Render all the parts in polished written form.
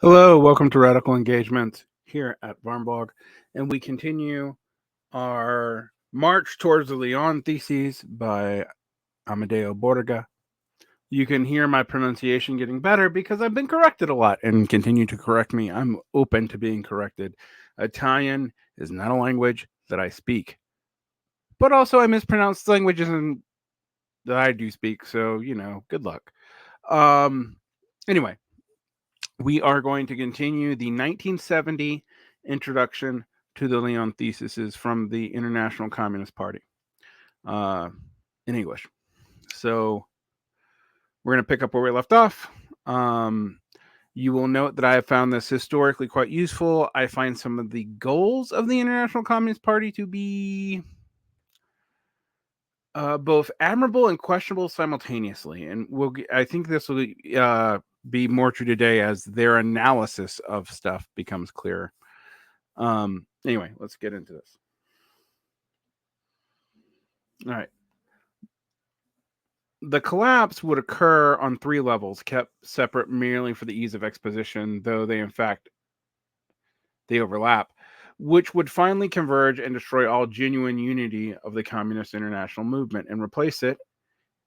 Hello, welcome to Radical Engagement here at Varnblog, and we continue our march towards the Lyon thesis by Amadeo Bordiga. You can hear my pronunciation getting better because I've been corrected a lot and continue to correct me. I'm open to being corrected. Italian is not a language that I speak, but also I mispronounce languages that I do speak, so, good luck. Anyway, we are going to continue the 1970 introduction to the Lyon theses from the International Communist Party uh, in English. So we're going to pick up where we left off. You will note that I have found this historically quite useful. I find some of the goals of the International Communist Party to be both admirable and questionable simultaneously, and I think this will be more true today as their analysis of stuff becomes clearer. Anyway, let's get into this. All right. The collapse would occur on three levels, kept separate merely for the ease of exposition, though they overlap, which would finally converge and destroy all genuine unity of the Communist International Movement and replace it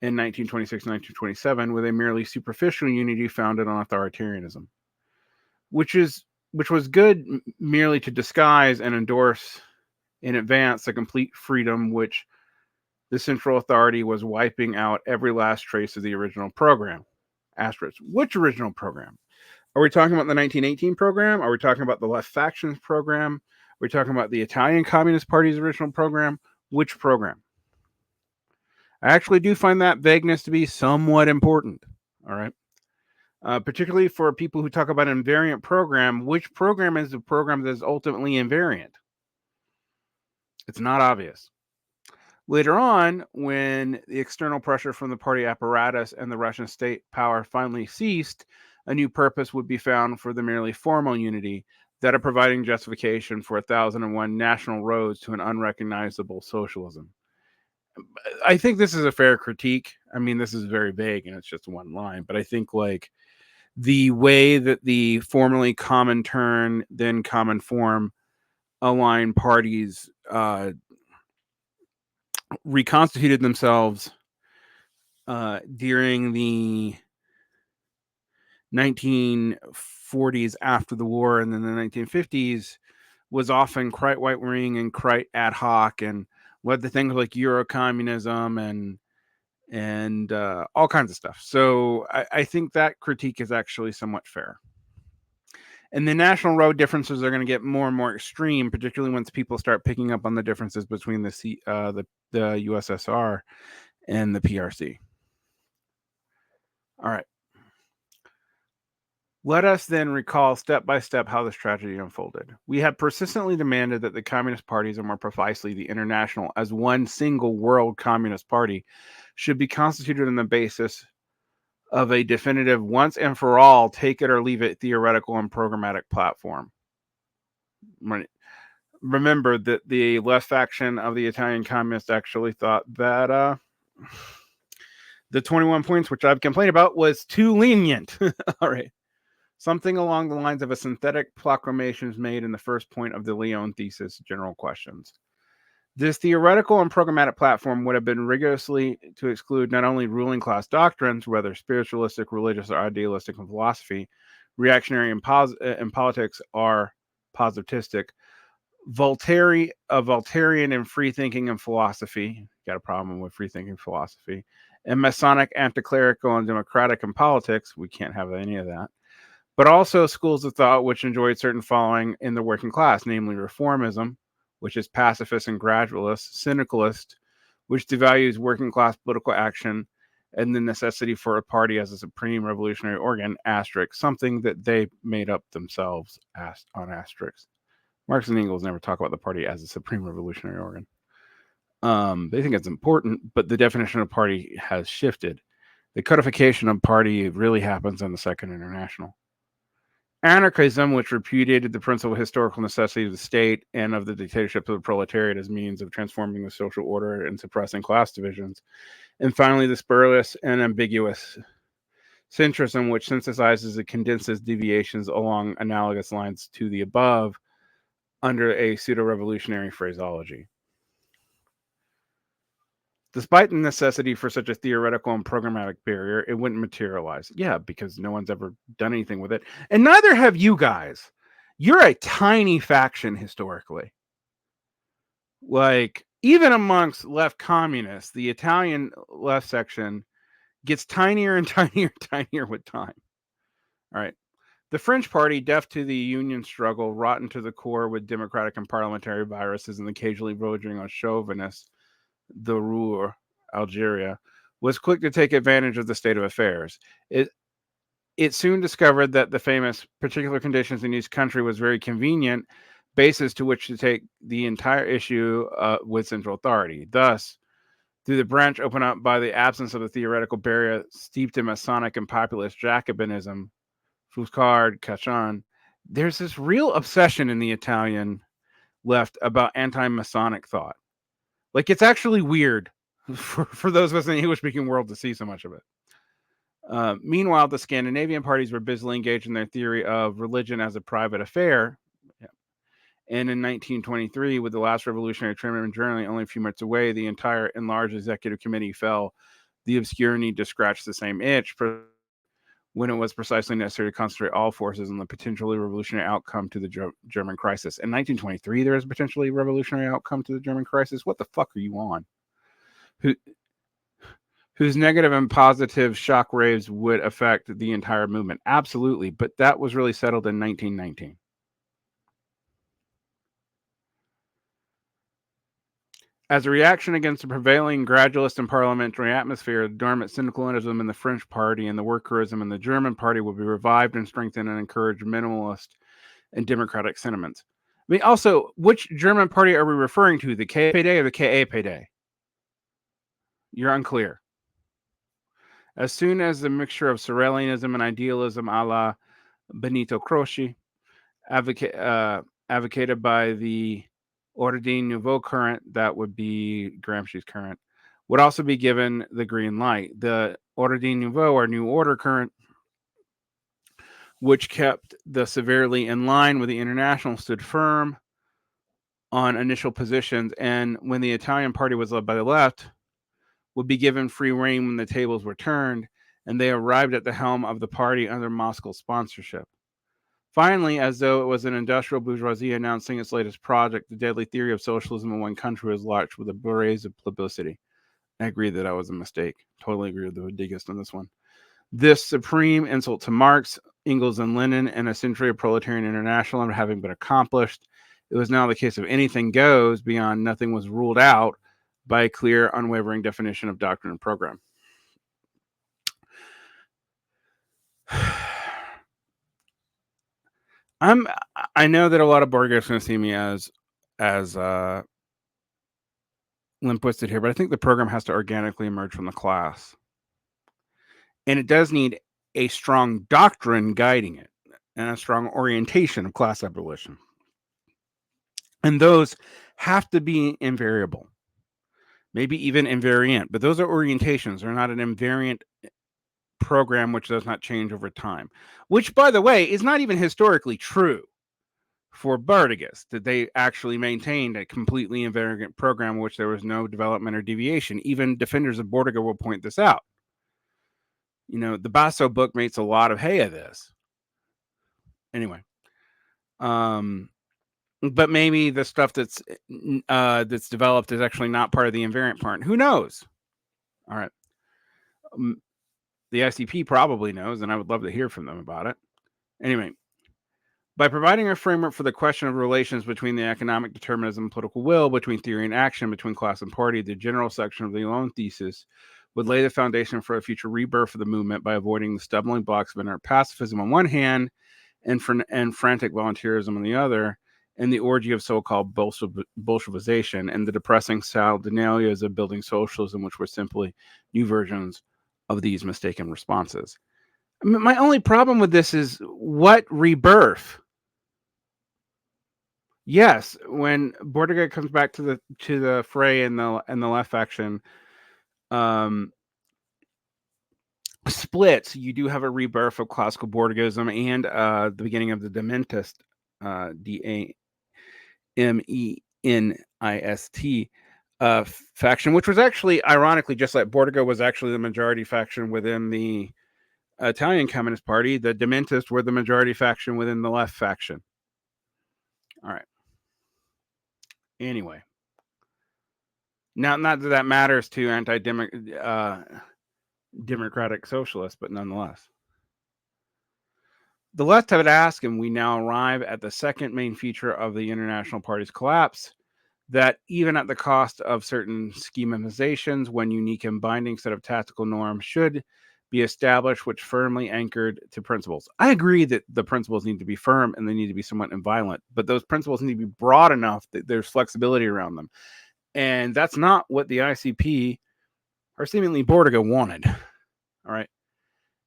in 1926-1927 with a merely superficial unity founded on authoritarianism, which was good merely to disguise and endorse in advance the complete freedom which the central authority was wiping out every last trace of the original program. Asterisk. Which original program? Are we talking about the 1918 program? Are we talking about the left factions program? Are we talking about the Italian Communist Party's original program? Which program? I actually do find that vagueness to be somewhat important. All right. Particularly for people who talk about an invariant program, which program is the program that is ultimately invariant? It's not obvious. Later on, when the external pressure from the party apparatus and the Russian state power finally ceased, a new purpose would be found for the merely formal unity, that of providing justification for 1,001 national roads to an unrecognizable socialism. I think this is a fair critique. I mean, this is very vague and it's just one line, but I think like the way that the formerly Comintern, then Common Form aligned parties reconstituted themselves during the 1940s after the war and then the 1950s was often quite right-wing and quite ad hoc and led to things like Eurocommunism and all kinds of stuff. So I think that critique is actually somewhat fair. And the national road differences are going to get more and more extreme, particularly once people start picking up on the differences between the USSR and the PRC. All right. Let us then recall step by step how this tragedy unfolded. We have persistently demanded that the Communist parties, or more precisely the International, as one single world Communist Party, should be constituted on the basis of a definitive once and for all, take it or leave it theoretical and programmatic platform. Remember that the left faction of the Italian communists actually thought that the 21 points, which I've complained about, was too lenient. All right. Something along the lines of a synthetic proclamations made in the first point of the Lyon thesis, general questions. This theoretical and programmatic platform would have been rigorously to exclude not only ruling class doctrines, whether spiritualistic, religious, or idealistic in philosophy, reactionary in politics, or positivistic, Voltairean and free thinking in philosophy. Got a problem with free thinking philosophy. And Masonic, anti-clerical, and democratic in politics. We can't have any of that. But also schools of thought which enjoyed certain following in the working class, namely reformism, which is pacifist and gradualist, syndicalist, which devalues working class political action and the necessity for a party as a supreme revolutionary organ, asterisk, something that they made up themselves on asterisk. Marx and Engels never talk about the party as a supreme revolutionary organ. They think it's important, but the definition of party has shifted. The codification of party really happens in the Second International. Anarchism, which repudiated the principal historical necessity of the state and of the dictatorship of the proletariat as means of transforming the social order and suppressing class divisions. And finally, the spurious and ambiguous centrism, which synthesizes and condenses deviations along analogous lines to the above under a pseudo-revolutionary phraseology. Despite the necessity for such a theoretical and programmatic barrier, it wouldn't materialize. Yeah, because no one's ever done anything with it. And neither have you guys. You're a tiny faction historically. Like, even amongst left communists, the Italian left section gets tinier and tinier and tinier with time. All right. The French party, deaf to the union struggle, rotten to the core with democratic and parliamentary viruses and occasionally verging on chauvinists, the Ruhr, Algeria, was quick to take advantage of the state of affairs. It soon discovered that the famous particular conditions in each country was very convenient basis to which to take the entire issue with central authority. Thus, through the branch opened up by the absence of a theoretical barrier steeped in Masonic and populist Jacobinism, Foucard, Cachan, there's this real obsession in the Italian left about anti-Masonic thought. Like, it's actually weird for those of us in the English-speaking world to see so much of it. Meanwhile, the Scandinavian parties were busily engaged in their theory of religion as a private affair. And in 1923, with the last revolutionary tremor in Germany only a few months away, the entire enlarged executive committee fell the obscure need to scratch the same itch when it was precisely necessary to concentrate all forces on the potentially revolutionary outcome to the German crisis. In 1923, there is a potentially revolutionary outcome to the German crisis. What the fuck are you on? Whose negative and positive shock waves would affect the entire movement? Absolutely, but that was really settled in 1919. As a reaction against the prevailing gradualist and parliamentary atmosphere, the dormant syndicalism in the French party and the workerism in the German party will be revived and strengthened and encourage minimalist and democratic sentiments. I mean, also, which German party are we referring to? The KPD or the KAPD? You're unclear. As soon as the mixture of Sorelianism and idealism a la Benito Croce, advocated by the Ordine Nouveau current, that would be Gramsci's current, would also be given the green light. The Ordine Nouveau, or New Order current, which kept the severely in line with the International, stood firm on initial positions, and when the Italian party was led by the left, would be given free rein when the tables were turned, and they arrived at the helm of the party under Moscow sponsorship. Finally, as though it was an industrial bourgeoisie announcing its latest project, the deadly theory of socialism in one country was launched with a blaze of publicity. I agree that was a mistake. Totally agree with the Bordiga on this one. This supreme insult to Marx, Engels, and Lenin, and a century of proletarian international having been accomplished, it was now the case of anything goes beyond nothing was ruled out by a clear, unwavering definition of doctrine and program. I know that a lot of Bordiga are going to see me as limp-wristed here, but I think the program has to organically emerge from the class. And it does need a strong doctrine guiding it and a strong orientation of class abolition. And those have to be invariable, maybe even invariant, but those are orientations. They're not an invariant program which does not change over time, which, by the way, is not even historically true for Bordiga, that they actually maintained a completely invariant program in which there was no development or deviation. Even defenders of Bordiga will point this out. You know, the Basso book makes a lot of hay of this. Anyway, but maybe the stuff that's developed is actually not part of the invariant part. Who knows? All right. The ICP probably knows, and I would love to hear from them about it. Anyway, by providing a framework for the question of relations between the economic determinism and political will, between theory and action, between class and party, the general section of the Lyon thesis would lay the foundation for a future rebirth of the movement by avoiding the stumbling blocks of inert pacifism on one hand and frantic volunteerism on the other, and the orgy of so-called Bolshevization and the depressing saturnalia of building socialism, which were simply new versions of these mistaken responses. I mean, my only problem with this is what rebirth? Yes, when Bordiga comes back to the fray in the left faction, splits, you do have a rebirth of classical Bordigism and the beginning of the Dementist, Demenist faction, which was actually, ironically, just like Bordiga was actually the majority faction within the Italian Communist Party, the Dementists were the majority faction within the left faction. All right. Anyway. Now, not that that matters to democratic socialists, but nonetheless. The left have asked, and we now arrive at the second main feature of the International Party's collapse, that even at the cost of certain schematizations, one unique and binding set of tactical norms should be established, which firmly anchored to principles. I agree that the principles need to be firm and they need to be somewhat inviolate, but those principles need to be broad enough that there's flexibility around them. And that's not what the ICP or seemingly Bordiga wanted. All right.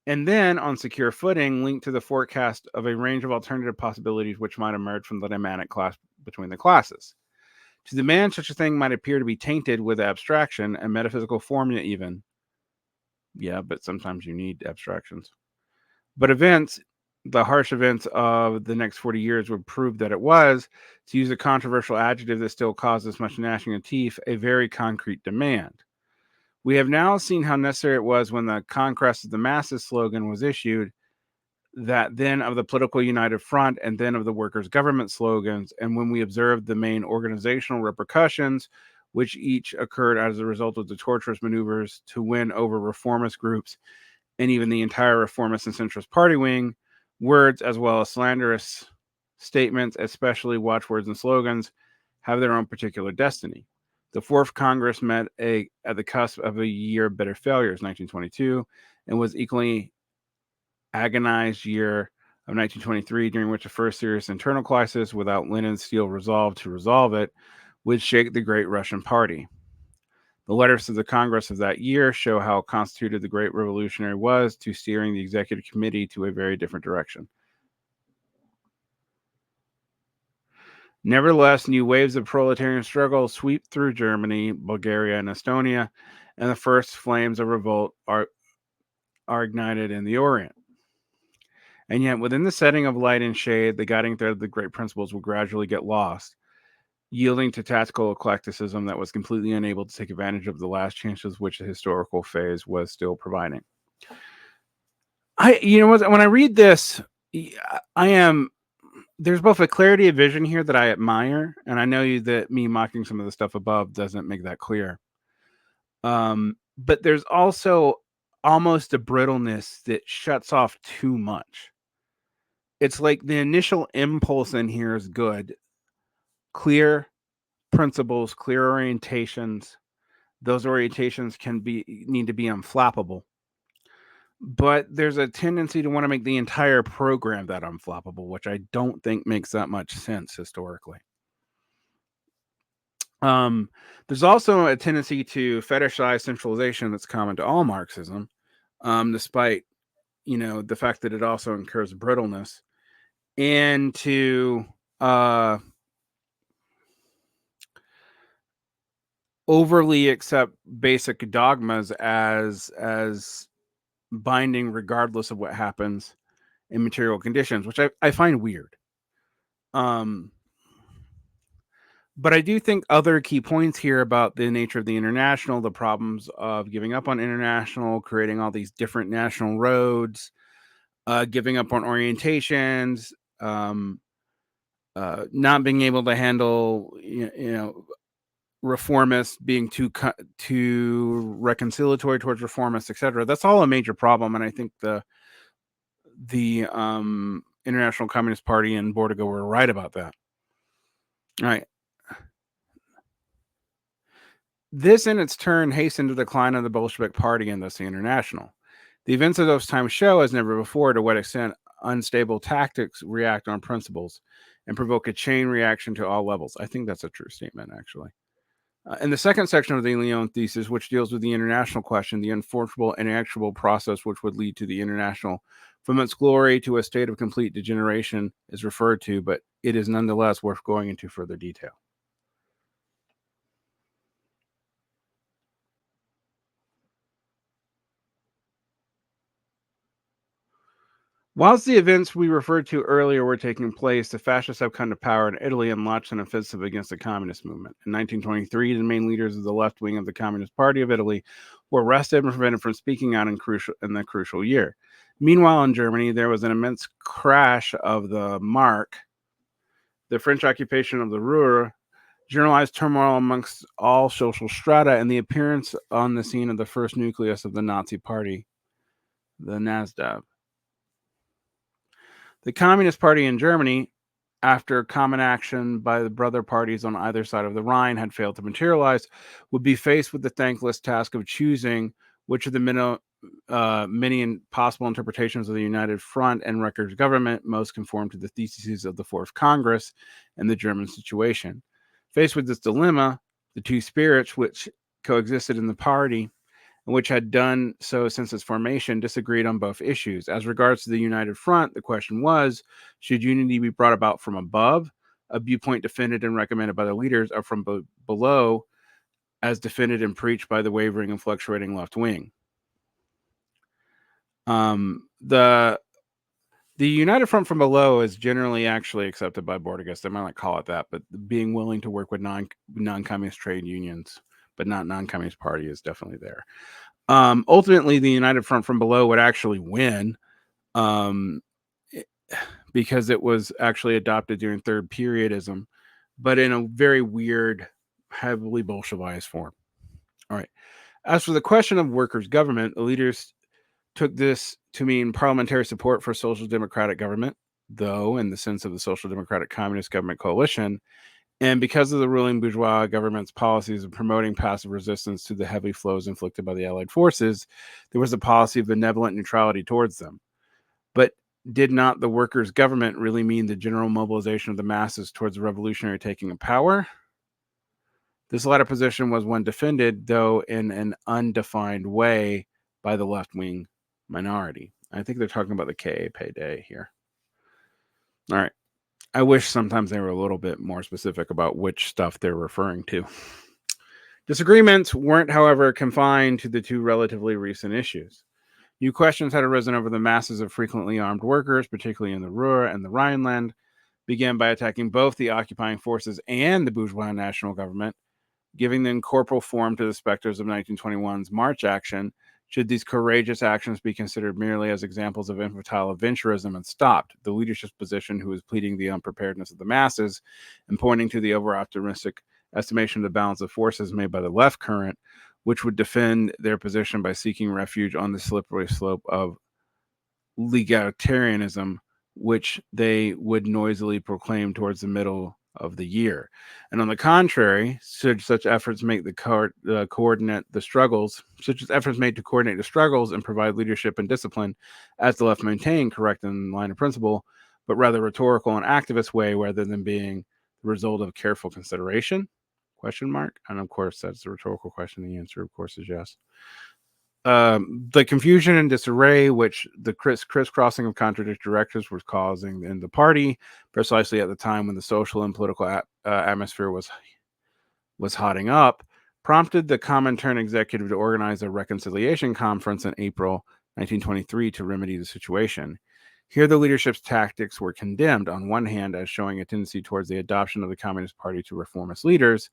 And then on secure footing, linked to the forecast of a range of alternative possibilities which might emerge from the dynamic clash between the classes. To demand such a thing might appear to be tainted with abstraction and metaphysical formula even. Yeah, but sometimes you need abstractions. But events, the harsh events of the next 40 years would prove that it was, to use a controversial adjective that still causes much gnashing of teeth, a very concrete demand. We have now seen how necessary it was when the Conquest of the Masses slogan was issued, that then of the political united front and then of the workers' government slogans, and when we observed the main organizational repercussions, which each occurred as a result of the torturous maneuvers to win over reformist groups and even the entire reformist and centrist party wing, words as well as slanderous statements, especially watchwords and slogans, have their own particular destiny. The Fourth Congress met at the cusp of a year of bitter failures, 1922, and was equally agonized year of 1923, during which a first serious internal crisis without Lenin's steel resolve to resolve it would shake the great Russian party. The letters to the Congress of that year show how constituted the great revolutionary was to steering the executive committee to a very different direction. Nevertheless, new waves of proletarian struggle sweep through Germany, Bulgaria, and Estonia, and the first flames of revolt are ignited in the Orient. And yet, within the setting of light and shade, the guiding thread of the great principles will gradually get lost, yielding to tactical eclecticism that was completely unable to take advantage of the last chances which the historical phase was still providing. When I read this, there's both a clarity of vision here that I admire, and I know that me mocking some of the stuff above doesn't make that clear. But there's also almost a brittleness that shuts off too much. It's like the initial impulse in here is good. Clear principles, clear orientations. Those orientations need to be unflappable. But there's a tendency to want to make the entire program that unflappable, which I don't think makes that much sense historically. There's also a tendency to fetishize centralization that's common to all Marxism, despite, the fact that it also incurs brittleness, and to overly accept basic dogmas as binding regardless of what happens in material conditions, which I find weird. But I do think other key points here about the nature of the international, the problems of giving up on international, creating all these different national roads, giving up on orientations, not being able to handle, reformists being too reconciliatory towards reformists, etc. That's all a major problem, and I think the International Communist Party and Bordiga were right about that. All right. This, in its turn, hastened the decline of the Bolshevik Party and thus the International. The events of those times show, as never before, to what extent unstable tactics react on principles and provoke a chain reaction to all levels. I think that's a true statement, actually. In the second section of the Lyon thesis, which deals with the international question, the unfortunate and inexorable process which would lead to the international from its glory to a state of complete degeneration is referred to, but it is nonetheless worth going into further detail. Whilst the events we referred to earlier were taking place, the fascists have come to power in Italy and launched an offensive against the communist movement. In 1923, the main leaders of the left wing of the Communist Party of Italy were arrested and prevented from speaking out in the crucial year. Meanwhile, in Germany, there was an immense crash of the mark, the French occupation of the Ruhr, generalized turmoil amongst all social strata, and the appearance on the scene of the first nucleus of the Nazi Party, the NSDAP. The Communist Party in Germany, after common action by the brother parties on either side of the Rhine had failed to materialize, would be faced with the thankless task of choosing which of the many possible interpretations of the United Front and Recker's government most conform to the theses of the Fourth Congress and the German situation. Faced with this dilemma, the two spirits which coexisted in the party, which had done so since its formation, disagreed on both issues. As regards to the United Front, the question was, should unity be brought about from above, a viewpoint defended and recommended by the leaders, or from below, as defended and preached by the wavering and fluctuating left wing? The United Front from below is generally actually accepted by Bordiga. They might not call it that, but being willing to work with non-communist trade unions, but not non-communist party, is definitely there. Ultimately, the United Front from below would actually win, because it was actually adopted during Third Periodism, but in a very weird, heavily Bolshevized form. All right. As for the question of workers' government, the leaders took this to mean parliamentary support for social democratic government, though in the sense of the social democratic communist government coalition. And because of the ruling bourgeois government's policies of promoting passive resistance to the heavy flows inflicted by the Allied forces, there was a policy of benevolent neutrality towards them. But did not the workers' government really mean the general mobilization of the masses towards the revolutionary taking of power? This latter position was one defended, though in an undefined way, by the left-wing minority. I think they're talking about the KA payday here. All right. I wish sometimes they were a little bit more specific about which stuff they're referring to. Disagreements weren't, however, confined to the two relatively recent issues. New questions had arisen over the masses of frequently armed workers, particularly in the Ruhr and the Rhineland, began by attacking both the occupying forces and the bourgeois national government, giving them corporal form to the specters of 1921's March action. Should these courageous actions be considered merely as examples of infantile adventurism and stopped? The leadership's position, who was pleading the unpreparedness of the masses and pointing to the over-optimistic estimation of the balance of forces made by the left current, which would defend their position by seeking refuge on the slippery slope of legalitarianism, which they would noisily proclaim towards the middle of the year. And on the contrary, such efforts make coordinate the struggles and provide leadership and discipline, as the left maintain, correct in line of principle, but rather rhetorical and activist way, rather than being the result of careful consideration? ? And of course, that's a rhetorical question. The answer, of course, is yes. The confusion and disarray which the crisscrossing of contradictory directives was causing in the party, precisely at the time when the social and political atmosphere was hotting up, prompted the Comintern executive to organize a reconciliation conference in April 1923 to remedy the situation. Here, the leadership's tactics were condemned, on one hand, as showing a tendency towards the adoption of the Communist Party to reform its leaders,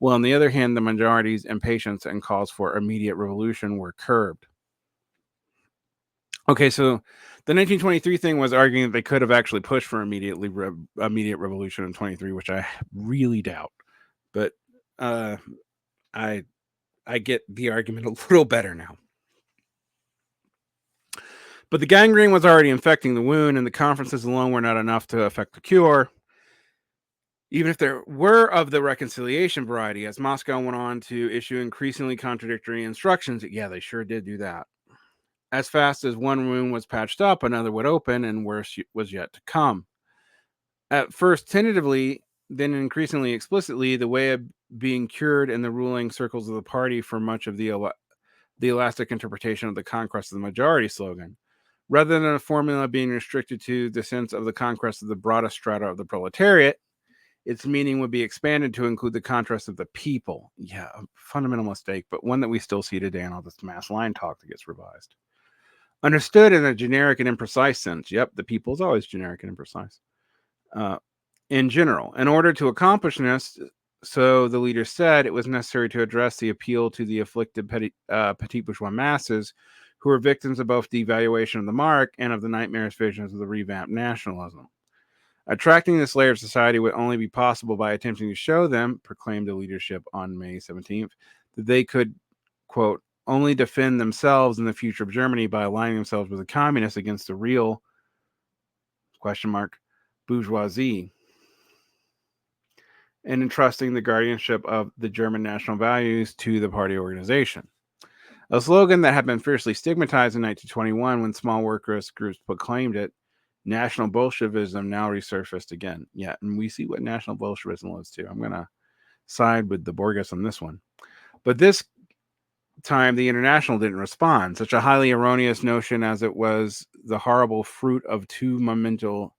while on the other hand, the majority's impatience and calls for immediate revolution were curbed. Okay, so the 1923 thing was arguing that they could have actually pushed for immediate revolution in 23, which I really doubt. But I get the argument a little better now. But the gangrene was already infecting the wound, and the conferences alone were not enough to effect the cure, even if there were of the reconciliation variety, as Moscow went on to issue increasingly contradictory instructions. Yeah, they sure did do that. As fast as one wound was patched up, another would open, and worse was yet to come. At first tentatively, then increasingly explicitly, the way of being cured in the ruling circles of the party for much of the elastic interpretation of the conquest of the majority slogan, rather than a formula being restricted to the sense of the conquest of the broadest strata of the proletariat, its meaning would be expanded to include the contrast of the people. Yeah, a fundamental mistake, but one that we still see today in all this mass line talk that gets revised. Understood in a generic and imprecise sense. Yep, the people is always generic and imprecise. In general, in order to accomplish this, so the leader said, it was necessary to address the appeal to the afflicted petit bourgeois masses who were victims of both devaluation of the mark and of the nightmarish visions of the revamped nationalism. Attracting this layer of society would only be possible by attempting to show them, proclaimed the leadership on May 17th, that they could, quote, only defend themselves in the future of Germany by aligning themselves with the communists against the real, question mark, bourgeoisie, and entrusting the guardianship of the German national values to the party organization. A slogan that had been fiercely stigmatized in 1921 when small workers groups proclaimed it, National Bolshevism, now resurfaced again. Yeah, and we see what National Bolshevism was too. I'm going to side with the Borges on this one. But this time, the International didn't respond. Such a highly erroneous notion as it was the horrible fruit of two monumental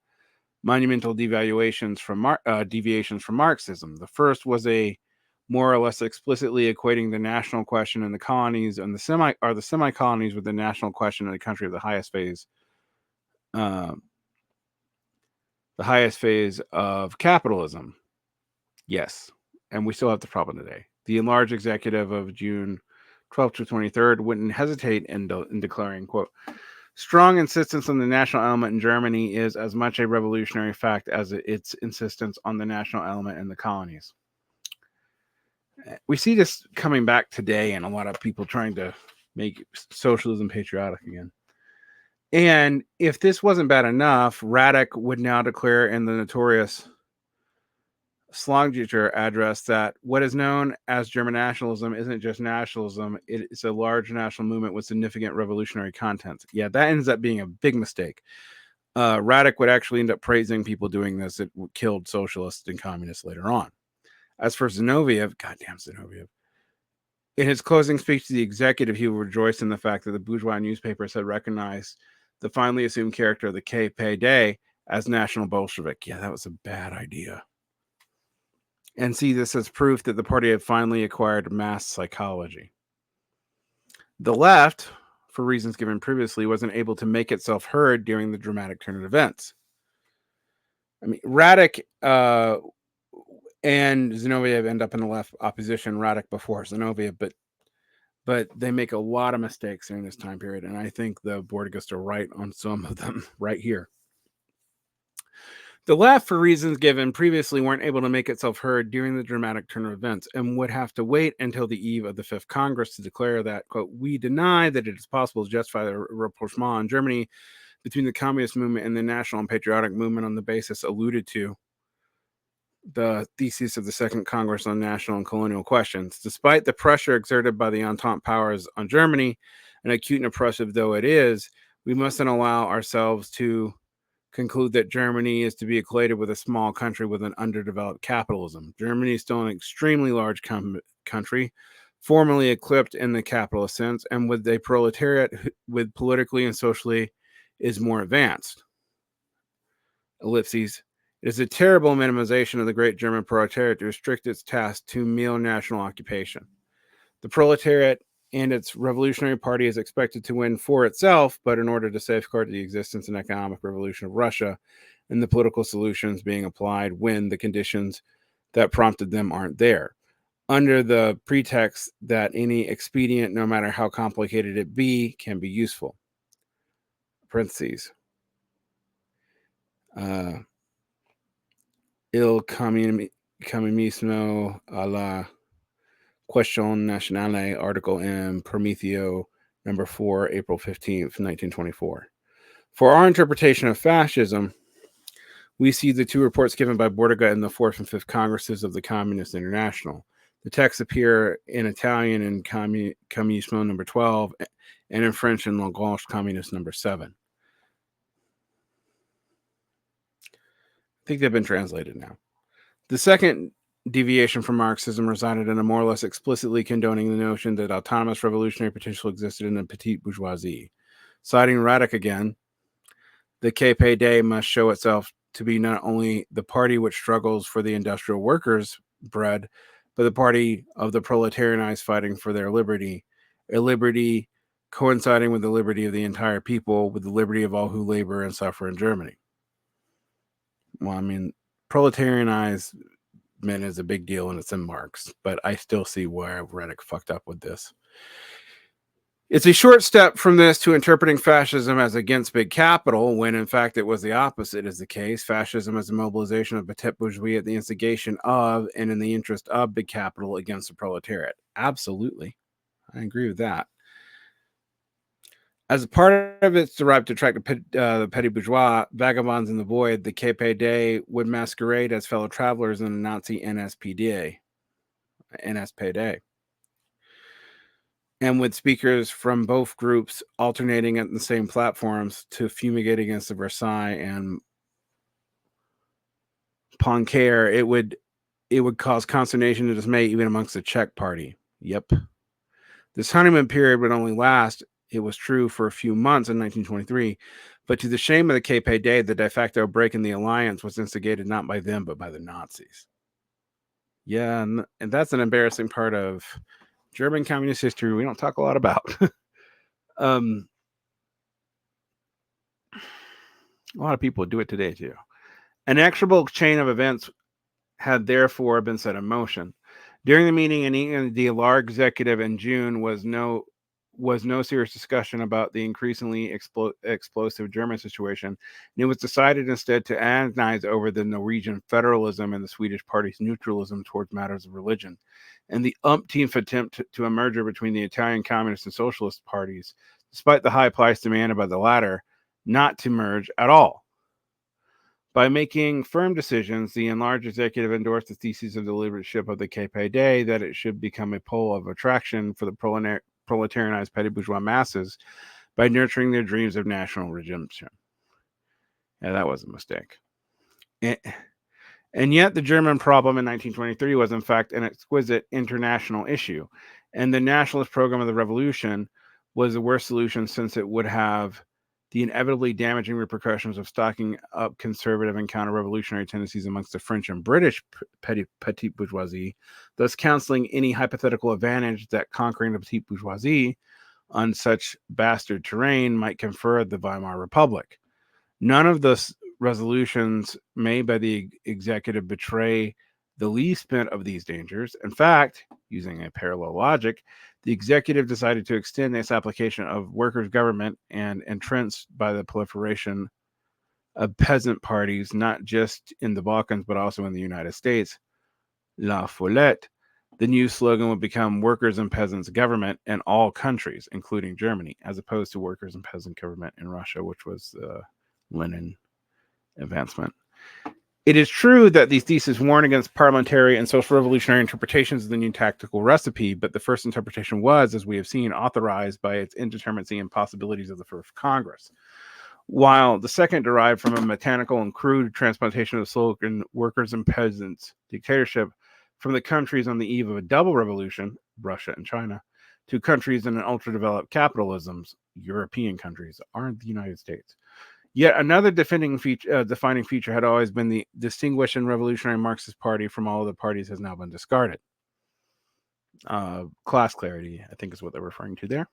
deviations from Marxism. The first was a more or less explicitly equating the national question in the colonies and the semi-colonies with the national question in the country of the highest phase of capitalism. Yes, and we still have the problem today. The enlarged executive of June 12th to 23rd wouldn't hesitate in declaring, quote, strong insistence on the national element in Germany is as much a revolutionary fact as its insistence on the national element in the colonies. We see this coming back today and a lot of people trying to make socialism patriotic again. And if this wasn't bad enough, Radek would now declare in the notorious Schlager address that what is known as German nationalism isn't just nationalism, it's a large national movement with significant revolutionary content. Yeah, that ends up being a big mistake. Radek would actually end up praising people doing this. It killed socialists and communists later on. As for Zinoviev, goddamn Zinoviev, in his closing speech to the executive, he would rejoice in the fact that the bourgeois newspapers had recognized the finally assumed character of the KPD as National Bolshevik. Yeah, that was a bad idea. And see this as proof that the party had finally acquired mass psychology. The left, for reasons given previously, wasn't able to make itself heard during the dramatic turn of events. I mean, Radek and Zinoviev end up in the left opposition, Radek before Zinoviev, but they make a lot of mistakes during this time period, and I think the Bordigists are right on some of them right here. The left, for reasons given previously, weren't able to make itself heard during the dramatic turn of events and would have to wait until the eve of the Fifth Congress to declare that, quote, we deny that it is possible to justify the rapprochement in Germany between the communist movement and the national and patriotic movement on the basis alluded to the thesis of the Second Congress on National and Colonial Questions. Despite the pressure exerted by the Entente powers on Germany, and acute and oppressive though it is, we mustn't allow ourselves to conclude that Germany is to be equated with a small country with an underdeveloped capitalism. Germany is still an extremely large country, formally equipped in the capitalist sense, and with a proletariat with politically and socially is more advanced. Ellipses. It is a terrible minimization of the great German proletariat to restrict its task to mere national occupation. The proletariat and its revolutionary party is expected to win for itself, but in order to safeguard the existence and economic revolution of Russia and the political solutions being applied when the conditions that prompted them aren't there, under the pretext that any expedient, no matter how complicated it be, can be useful. Parentheses. Il comunismo a la Question Nationale article in Prometheo number 4, April 15th, 1924. For our interpretation of fascism, we see the two reports given by Bordiga in the 4th and 5th Congresses of the Communist International. The texts appear in Italian in Communismo number 12 and in French in Langage Communist number 7. I think they've been translated now. The second deviation from Marxism resided in a more or less explicitly condoning the notion that autonomous revolutionary potential existed in the petite bourgeoisie. Citing Radek again, the KPD must show itself to be not only the party which struggles for the industrial workers' bread, but the party of the proletarians fighting for their liberty, a liberty coinciding with the liberty of the entire people, with the liberty of all who labor and suffer in Germany. Well, I mean, proletarianized men is a big deal and it's in Marx, but I still see where Reddick fucked up with this. It's a short step from this to interpreting fascism as against big capital, when in fact it was the opposite is the case. Fascism is a mobilization of petit bourgeoisie at the instigation of and in the interest of big capital against the proletariat. Absolutely. I agree with that. As a part of its drive to attract the petty bourgeois, vagabonds in the void, the KPD would masquerade as fellow travelers in the Nazi NSPD. And with speakers from both groups alternating at the same platforms to fumigate against the Versailles and Pontclair, it would cause consternation and dismay even amongst the Czech party. Yep. This honeymoon period would only last, it was true, for a few months in 1923, but to the shame of the KPD, the de facto break in the alliance was instigated not by them, but by the Nazis. Yeah, and that's an embarrassing part of German communist history we don't talk a lot about. A lot of people do it today too. An inexorable chain of events had therefore been set in motion. During the meeting in England, the large executive in June was no serious discussion about the increasingly explosive German situation, and it was decided instead to agonize over the Norwegian federalism and the Swedish party's neutralism towards matters of religion, and the umpteenth attempt to a merger between the Italian Communist and Socialist parties, despite the high price demanded by the latter, not to merge at all. By making firm decisions, the enlarged executive endorsed the thesis of the leadership of the KPD that it should become a pole of attraction for the proletarianized petty bourgeois masses by nurturing their dreams of national redemption. Yeah, that was a mistake. And yet the German problem in 1923 was in fact an exquisite international issue, and the nationalist program of the revolution was the worst solution, since it would have the inevitably damaging repercussions of stocking up conservative and counter-revolutionary tendencies amongst the French and British petite bourgeoisie, thus counseling any hypothetical advantage that conquering the petite bourgeoisie on such bastard terrain might confer the Weimar Republic. None of the resolutions made by the executive betray the least bit of these dangers. In fact, using a parallel logic, the executive decided to extend this application of workers' government and entrenched by the proliferation of peasant parties, not just in the Balkans, but also in the United States. La Follette, the new slogan would become workers and peasants government in all countries, including Germany, as opposed to workers and peasant government in Russia, which was the Lenin advancement. It is true that these theses warn against parliamentary and social revolutionary interpretations of the new tactical recipe, but the first interpretation was, as we have seen, authorized by its indeterminacy and possibilities of the First Congress, while the second derived from a mechanical and crude transplantation of the slogan workers and peasants dictatorship from the countries on the eve of a double revolution, Russia and China, to countries in an ultra-developed capitalisms, European countries, aren't the United States. Yet another defining feature had always been the distinguished and revolutionary Marxist party from all other parties has now been discarded. Class clarity, I think, is what they're referring to there.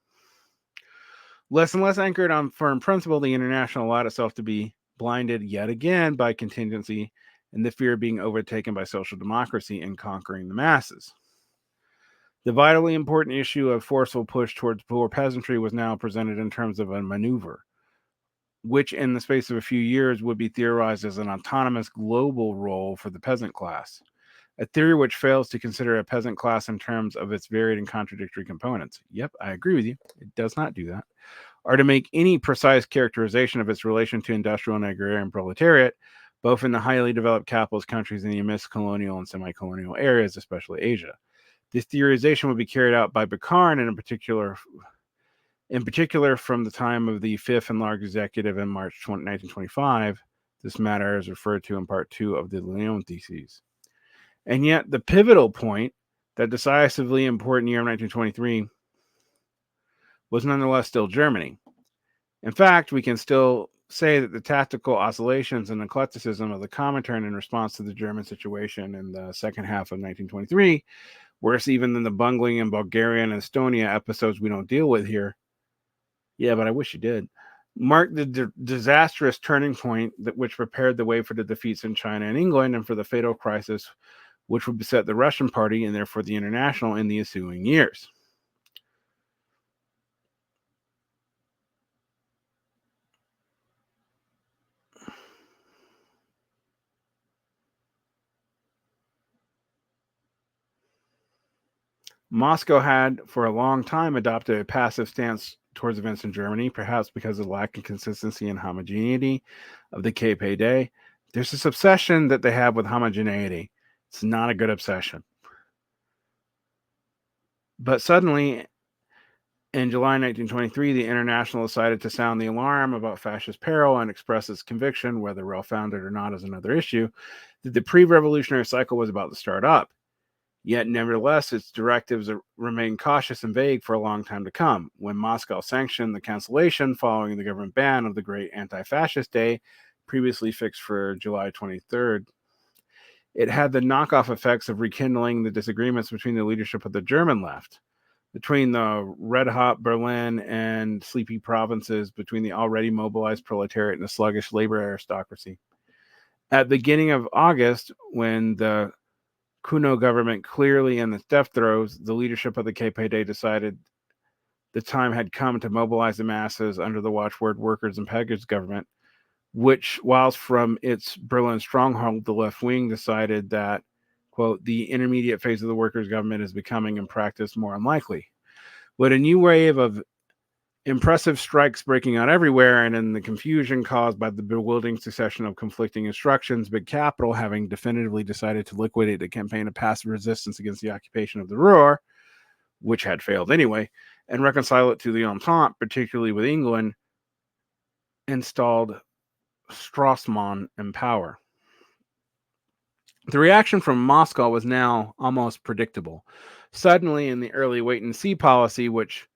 Less and less anchored on firm principle, the International allowed itself to be blinded yet again by contingency and the fear of being overtaken by social democracy and conquering the masses. The vitally important issue of forceful push towards poor peasantry was now presented in terms of a maneuver, which in the space of a few years would be theorized as an autonomous global role for the peasant class, a theory which fails to consider a peasant class in terms of its varied and contradictory components. Yep, I agree with you. It does not do that. Or to make any precise characterization of its relation to industrial and agrarian proletariat, both in the highly developed capitalist countries and the immense colonial and semi-colonial areas, especially Asia. This theorization would be carried out by Baccarin, and in particular, from the time of the fifth and large executive in March 1925, this matter is referred to in part 2 of the Lyon theses. And yet, the pivotal point, that decisively important year of 1923, was nonetheless still Germany. In fact, we can still say that the tactical oscillations and eclecticism of the Comintern in response to the German situation in the second half of 1923, worse even than the bungling in Bulgaria and Estonia episodes we don't deal with here, Yeah, but I wish you did. Marked the disastrous turning point which prepared the way for the defeats in China and England and for the fatal crisis which would beset the Russian Party and therefore the International in the ensuing years. Moscow had, for a long time, adopted a passive stance towards events in Germany, perhaps because of the lack of consistency and homogeneity of the KPD. There's this obsession that they have with homogeneity. It's not a good obsession. But suddenly, in July 1923, the International decided to sound the alarm about fascist peril and express its conviction, whether well-founded or not is another issue, that the pre-revolutionary cycle was about to start up. Yet, nevertheless, its directives remained cautious and vague for a long time to come. When Moscow sanctioned the cancellation following the government ban of the Great Anti-Fascist Day, previously fixed for July 23rd, it had the knockoff effects of rekindling the disagreements between the leadership of the German left, between the red-hot Berlin and sleepy provinces, between the already mobilized proletariat and the sluggish labor aristocracy. At the beginning of August, when the Kuno government clearly in the death throes, the leadership of the KPD decided the time had come to mobilize the masses under the watchword workers and peasants government, which, whilst from its Berlin stronghold, the left wing decided that, quote, the intermediate phase of the workers' government is becoming in practice more unlikely. With a new wave of impressive strikes breaking out everywhere, and in the confusion caused by the bewildering succession of conflicting instructions, Big Capital, having definitively decided to liquidate the campaign of passive resistance against the occupation of the Ruhr, which had failed anyway, and reconcile it to the Entente, particularly with England, installed Straussmann in power. The reaction from Moscow was now almost predictable. Suddenly, in the early wait-and-see policy, which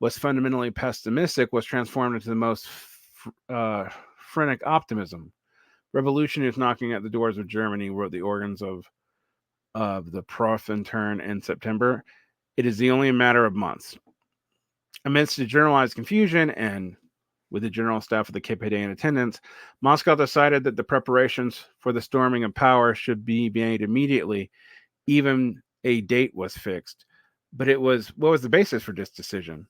was fundamentally pessimistic, was transformed into the most frenetic optimism. Revolution is knocking at the doors of Germany, wrote the organs of the Profintern in September. It is only a matter of months. Amidst the generalized confusion and with the general staff of the KPD in attendance, Moscow decided that the preparations for the storming of power should be made immediately. Even a date was fixed. But what was the basis for this decision?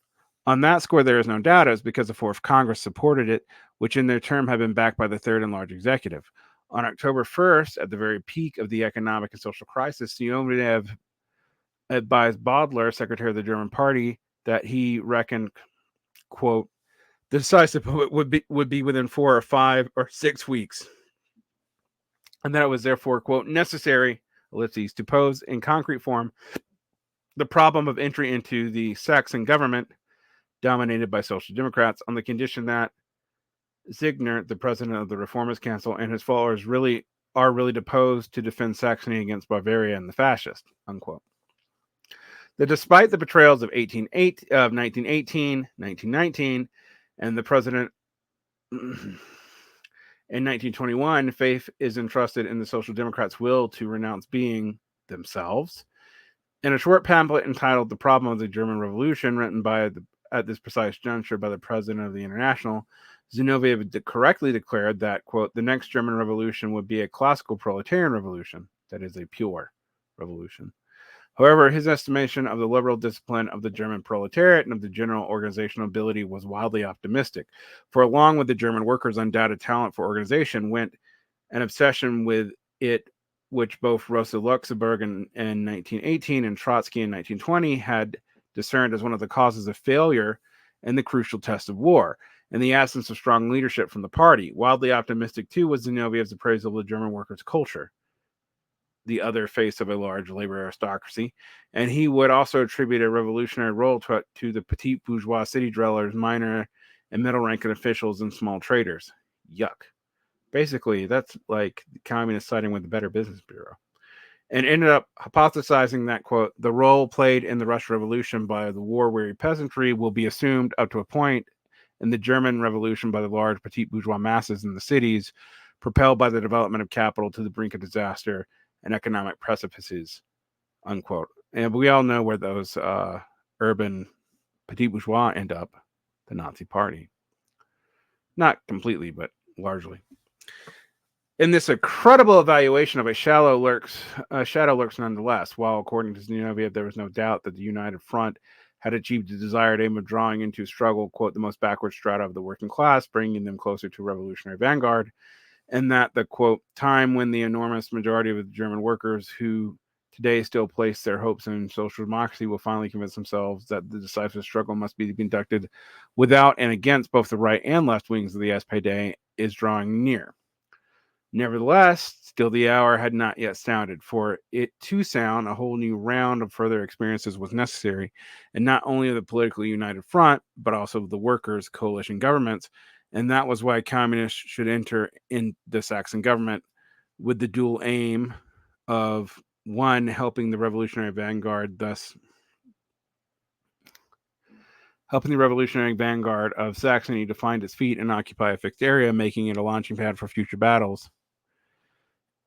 On that score, there is no doubt it was because the Fourth Congress supported it, which in their term had been backed by the Third and Large Executive. On October 1st, at the very peak of the economic and social crisis, Zinoviev advised Bodler, Secretary of the German Party, that he reckoned, quote, the decisive would be within 4 or 5 or 6 weeks, and that it was therefore, quote, necessary, ellipses, to pose in concrete form the problem of entry into the Saxon government dominated by Social Democrats on the condition that Ziegner, the president of the Reformist Council, and his followers are really deposed to defend Saxony against Bavaria and the fascists, unquote. That despite the betrayals of 1918, 1919, and the president in 1921, faith is entrusted in the Social Democrats' will to renounce being themselves. In a short pamphlet entitled The Problem of the German Revolution, written at this precise juncture by the president of the International, Zinoviev correctly declared that, quote, the next German revolution would be a classical proletarian revolution, that is, a pure revolution. However, his estimation of the liberal discipline of the German proletariat and of the general organizational ability was wildly optimistic, for along with the German workers' undoubted talent for organization went an obsession with it which both Rosa Luxemburg in 1918 and Trotsky in 1920 had discerned as one of the causes of failure and the crucial test of war, and the absence of strong leadership from the party. Wildly optimistic, too, was Zinoviev's appraisal of the German workers' culture, the other face of a large labor aristocracy, and he would also attribute a revolutionary role to the petite bourgeois city dwellers, minor and middle-ranking officials, and small traders. Yuck. Basically, that's like the communists siding with the Better Business Bureau. And ended up hypothesizing that, quote, the role played in the Russian Revolution by the war-weary peasantry will be assumed up to a point in the German Revolution by the large petite bourgeois masses in the cities, propelled by the development of capital to the brink of disaster and economic precipices, unquote. And we all know where those urban petite bourgeois end up. the Nazi Party. Not completely, but largely. In this incredible evaluation of a shadow lurks nonetheless, while according to Zinoviev, there was no doubt that the United Front had achieved the desired aim of drawing into struggle, quote, the most backward strata of the working class, bringing them closer to revolutionary vanguard, and that the, quote, time when the enormous majority of the German workers who today still place their hopes in social democracy will finally convince themselves that the decisive struggle must be conducted without and against both the right and left wings of the SPD is drawing near. Nevertheless, still the hour had not yet sounded. For it to sound, a whole new round of further experiences was necessary, and not only of the politically united front, but also of the workers' coalition governments, and that was why communists should enter in the Saxon government with the dual aim of, one, helping the revolutionary vanguard of Saxony to find its feet and occupy a fixed area, making it a launching pad for future battles.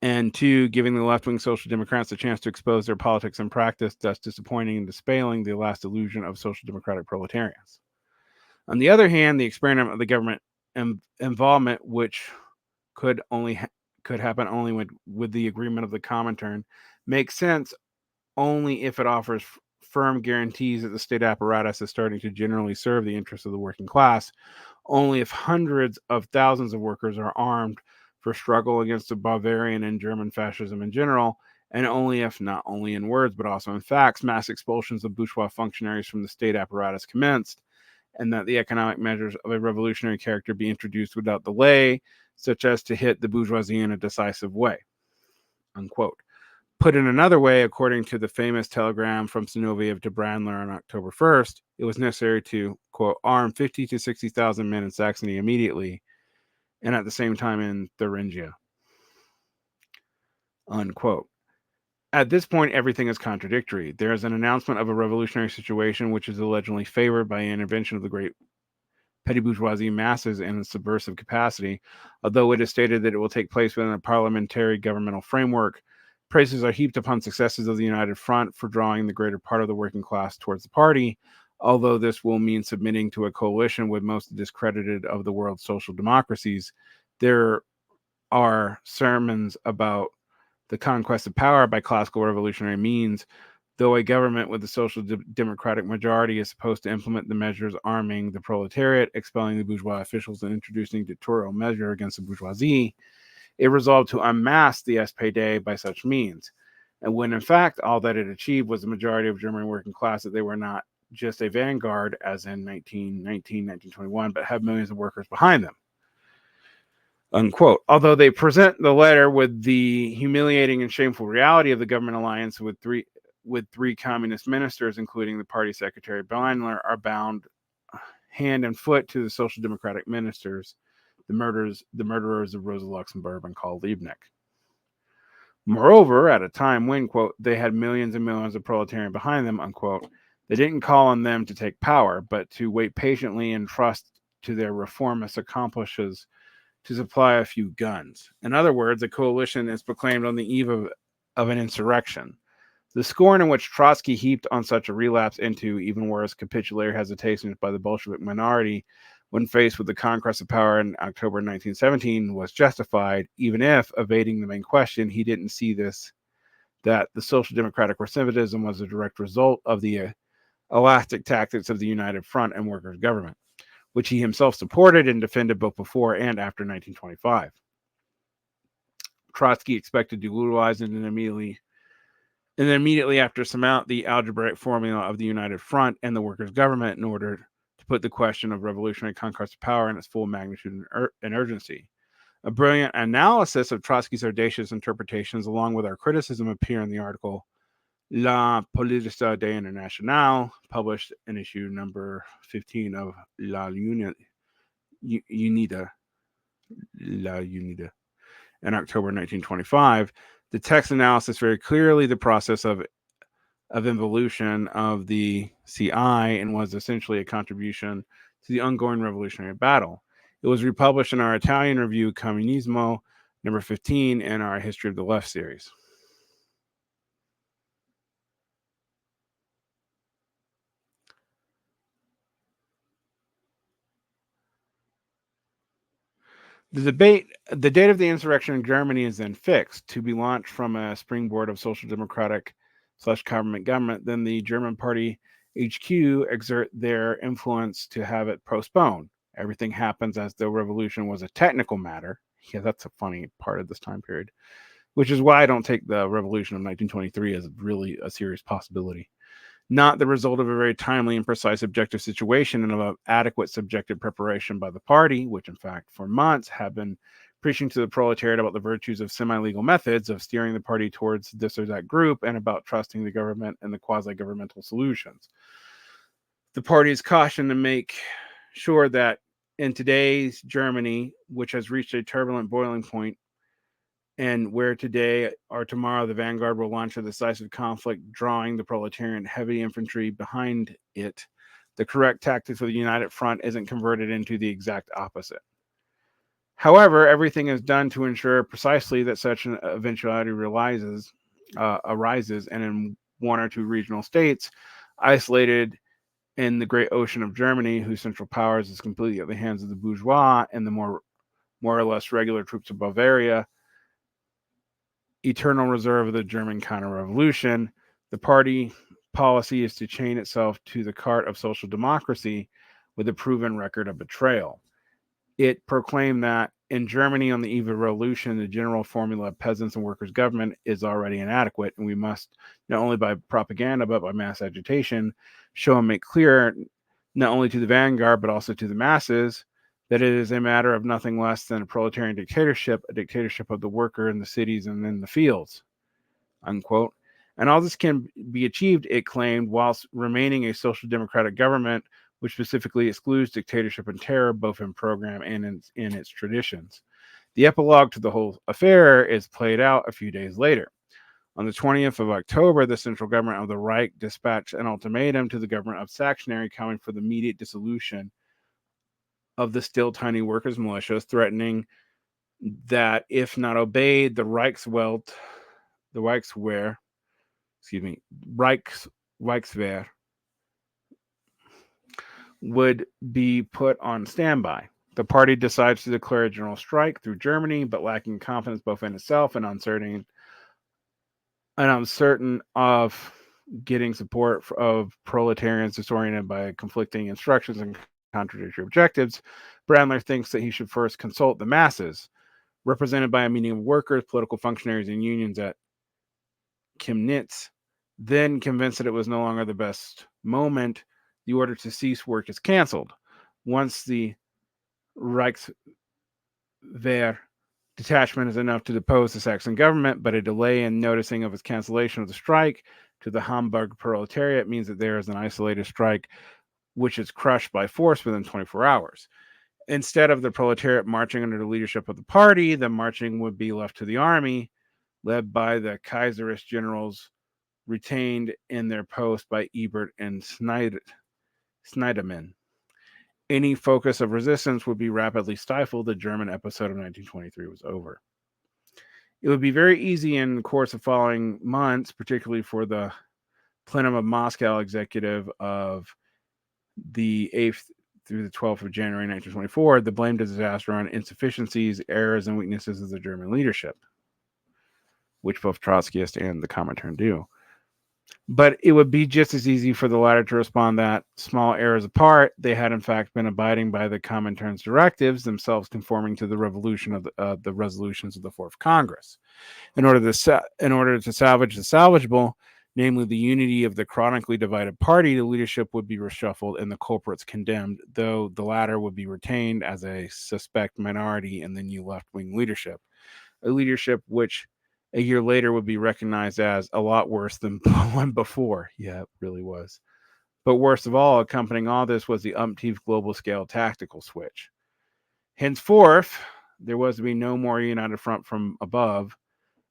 And two, giving the left-wing social democrats a chance to expose their politics and practice, thus disappointing and dispelling the last illusion of social democratic proletarians. On the other hand, the experiment of the government involvement, which could happen only with the agreement of the Comintern, makes sense only if it offers firm guarantees that the state apparatus is starting to generally serve the interests of the working class, only if hundreds of thousands of workers are armed for struggle against the Bavarian and German fascism in general, and only if, not only in words but also in facts, mass expulsions of bourgeois functionaries from the state apparatus commenced, and that the economic measures of a revolutionary character be introduced without delay, such as to hit the bourgeoisie in a decisive way. Unquote. Put in another way, according to the famous telegram from Zinoviev to Brandler on October 1st, it was necessary to, quote, arm 50 to 60,000 men in Saxony immediately, and at the same time in Thuringia, unquote. At this point, everything is contradictory. There is an announcement of a revolutionary situation which is allegedly favored by an intervention of the great petty bourgeoisie masses in a subversive capacity, although it is stated that it will take place within a parliamentary governmental framework. Praises are heaped upon successes of the United Front for drawing the greater part of the working class towards the party, although this will mean submitting to a coalition with most discredited of the world's social democracies. There are sermons about the conquest of power by classical revolutionary means, though a government with a social democratic majority is supposed to implement the measures arming the proletariat, expelling the bourgeois officials, and introducing dictatorial measure against the bourgeoisie, it resolved to unmask the SPD by such means. And when in fact all that it achieved was the majority of German working class, that they were not just a vanguard as in 1919, 1921, but have millions of workers behind them. Unquote. Although they present the letter with the humiliating and shameful reality of the government alliance with three communist ministers, including the party secretary Brandler, are bound hand and foot to the social democratic ministers, the murderers of Rosa Luxemburg and Karl Liebknecht. Moreover, at a time when, quote, they had millions and millions of proletariat behind them, unquote, they didn't call on them to take power, but to wait patiently and trust to their reformist accomplices to supply a few guns. In other words, a coalition is proclaimed on the eve of an insurrection. The scorn in which Trotsky heaped on such a relapse into even worse capitulatory hesitations by the Bolshevik minority when faced with the conquest of power in October 1917 was justified, even if, evading the main question, he didn't see that the social democratic recidivism was a direct result of the elastic tactics of the United Front and workers' government, which he himself supported and defended both before and after 1925. Trotsky expected to utilize and then immediately after surmount the algebraic formula of the United Front and the workers' government in order to put the question of revolutionary conquest of power in its full magnitude and urgency. A brilliant analysis of Trotsky's audacious interpretations, along with our criticism, appear in the article La Politica de Internacional, published in issue number 15 of La Unida, in October 1925. The text analysis very clearly the process of involution of the CI and was essentially a contribution to the ongoing revolutionary battle. It was republished in our Italian review Communismo, number 15, in our History of the Left series. The date of the insurrection in Germany is then fixed to be launched from a springboard of social democratic / government. Then the German party HQ exert their influence to have it postponed. Everything happens as though revolution was a technical matter. Yeah, that's a funny part of this time period, which is why I don't take the revolution of 1923 as really a serious possibility. Not the result of a very timely and precise objective situation and of adequate subjective preparation by the party, which in fact for months have been preaching to the proletariat about the virtues of semi-legal methods of steering the party towards this or that group and about trusting the government and the quasi-governmental solutions. The party is cautioned to make sure that in today's Germany, which has reached a turbulent boiling point, and where today or tomorrow the vanguard will launch a decisive conflict, drawing the proletarian heavy infantry behind it, the correct tactics of the united front isn't converted into the exact opposite. However, everything is done to ensure precisely that such an eventuality arises, and in one or two regional states, isolated in the great ocean of Germany, whose central powers is completely at the hands of the bourgeois and the more or less regular troops of Bavaria, eternal reserve of the German counter-revolution, the party policy is to chain itself to the cart of social democracy with a proven record of betrayal. It proclaimed that in Germany on the eve of revolution, the general formula of peasants and workers' government is already inadequate, and we must, not only by propaganda, but by mass agitation, show and make clear, not only to the vanguard, but also to the masses, that it is a matter of nothing less than a proletarian dictatorship, a dictatorship of the worker in the cities and in the fields, unquote. And all this can be achieved, it claimed, whilst remaining a social democratic government, which specifically excludes dictatorship and terror, both in program and in its traditions. The epilogue to the whole affair is played out a few days later. On the 20th of October, the central government of the Reich dispatched an ultimatum to the government of Saxony calling for the immediate dissolution of the still tiny workers' militias, threatening that if not obeyed, the Reichswehr, would be put on standby. The party decides to declare a general strike through Germany, but lacking confidence both in itself and uncertain of getting support of proletarians disoriented by conflicting instructions and contradictory objectives. Brandler thinks that he should first consult the masses, represented by a meeting of workers, political functionaries, and unions at Chemnitz. Then, convinced that it was no longer the best moment, the order to cease work is canceled. Once the Reichswehr detachment is enough to depose the Saxon government, but a delay in noticing of its cancellation of the strike to the Hamburg proletariat means that there is an isolated strike which is crushed by force within 24 hours. Instead of the proletariat marching under the leadership of the party, the marching would be left to the army, led by the Kaiserist generals retained in their post by Ebert and Schneiderman. Any focus of resistance would be rapidly stifled. The German episode of 1923 was over. It would be very easy in the course of following months, particularly for the plenum of Moscow executive of the 8th through the 12th of January 1924, to blame the disaster on insufficiencies, errors, and weaknesses of the German leadership, which both Trotskyists and the Comintern do. But it would be just as easy for the latter to respond that, small errors apart, they had in fact been abiding by the Comintern's directives, themselves conforming to the revolution of the resolutions of the Fourth Congress. In order to salvage the salvageable, namely the unity of the chronically divided party, the leadership would be reshuffled and the culprits condemned, though the latter would be retained as a suspect minority in the new left-wing leadership, a leadership which a year later would be recognized as a lot worse than one before. Yeah, it really was. But worst of all, accompanying all this was the umpteenth global scale tactical switch. Henceforth, there was to be no more united front from above,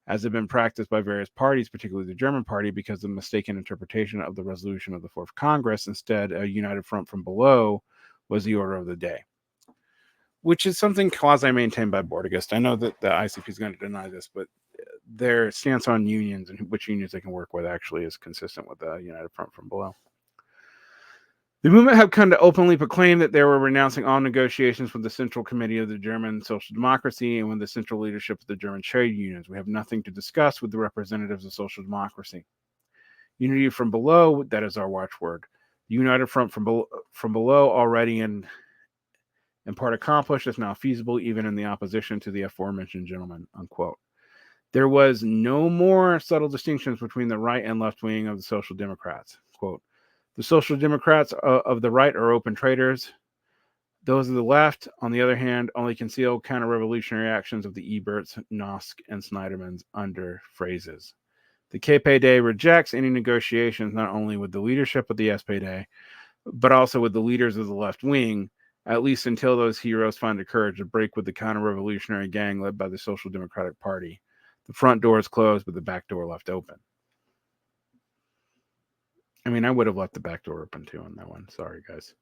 as had been practiced by various parties, particularly the German party, because of mistaken interpretation of the resolution of the Fourth Congress. Instead, a united front from below was the order of the day, which is something quasi-maintained by Bordiga. I know that the ICP is going to deny this, but their stance on unions and which unions they can work with actually is consistent with the united front from below. The movement had come to openly proclaim that they were renouncing all negotiations with the Central Committee of the German Social Democracy and with the central leadership of the German trade unions. We have nothing to discuss with the representatives of social democracy. Unity from below, that is our watchword. The United Front from below, already in part accomplished, is now feasible even in the opposition to the aforementioned gentlemen, unquote. There was no more subtle distinctions between the right and left wing of the Social Democrats. Quote, the Social Democrats of the right are open traitors. Those of the left, on the other hand, only conceal counter-revolutionary actions of the Eberts, Nosk, and Snydermans under phrases. The KPD rejects any negotiations not only with the leadership of the SPD, but also with the leaders of the left wing, at least until those heroes find the courage to break with the counter-revolutionary gang led by the Social Democratic Party. The front door is closed, but the back door left open. I mean, I would have left the back door open too on that one. Sorry, guys.